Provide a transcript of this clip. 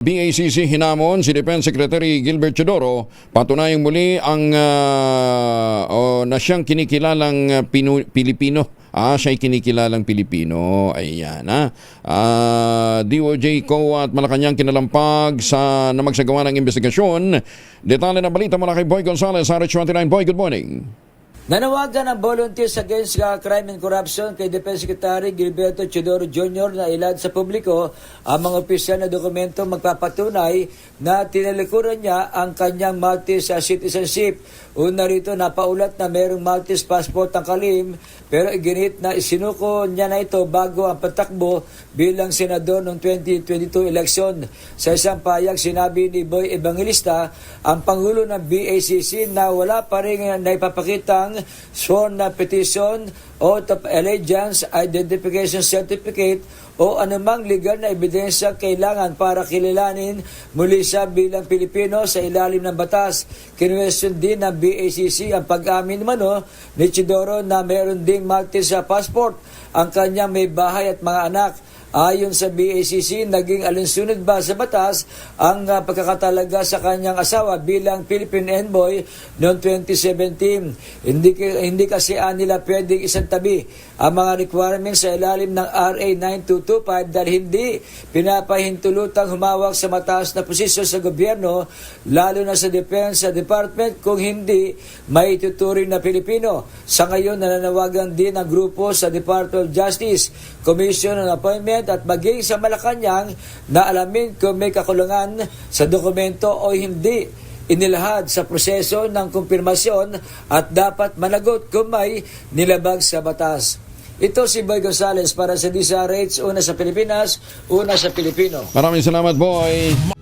BACC hinamon si Defense Secretary Gilbert Chodoro patunayang muli ang na siyang kinikilalang Pilipino. Siya'y kinikilalang Pilipino. Ayan DOJ, COA at Malacanang kinalampag na magsagawa ng investigasyon. Detalye na balita mula kay Boy Gonzales, RH29. Boy, good morning. Nanawagan ang Volunteers Against Crime and Corruption kay Defense Secretary Gilberto Chodoro Jr. na ilad sa publiko ang mga opisyal na dokumento magpapatunay na tinalikuran niya ang kanyang Maltese citizenship. Una rito, napaulat na mayroong Maltese passport ang Kalim, pero iginit na isinuko niya na ito bago ang patakbo bilang senador noong 2022 eleksyon. Sa isang payag, sinabi ni Boy Evangelista, ang Pangulo ng BACC na wala pa rin naipapakitang sworn na petition, oath of allegiance, identification certificate o anumang legal na ebidensya kailangan para kilalanin muli siya bilang Pilipino sa ilalim ng batas. Kinwestiyon din ng BACC ang pag-amin ni Chodoro na mayroon ding Maltese passport ang kanyang may bahay at mga anak. Ayon sa BACC, naging alinsunod ba sa batas ang pagkakatalaga sa kanyang asawa bilang Philippine envoy noong 2017. Hindi kasi nila pwedeng isang tabi ang mga requirements sa ilalim ng RA 9225 dahil hindi pinapahintulutang humawak sa mataas na posisyon sa gobyerno, lalo na sa Defense Department, kung hindi may tuturing na Pilipino. Sa ngayon, nananawagan din ang grupo sa Department of Justice, Commission on Appointment at maging sa Malacanang na alamin kung may kakulangan sa dokumento o hindi inilahad sa proseso ng kumpirmasyon at dapat managot kung may nilabag sa batas. Ito si Boy Gonzales para sa DZRH, una sa Pilipinas, una sa Pilipino. Maraming salamat, Boy.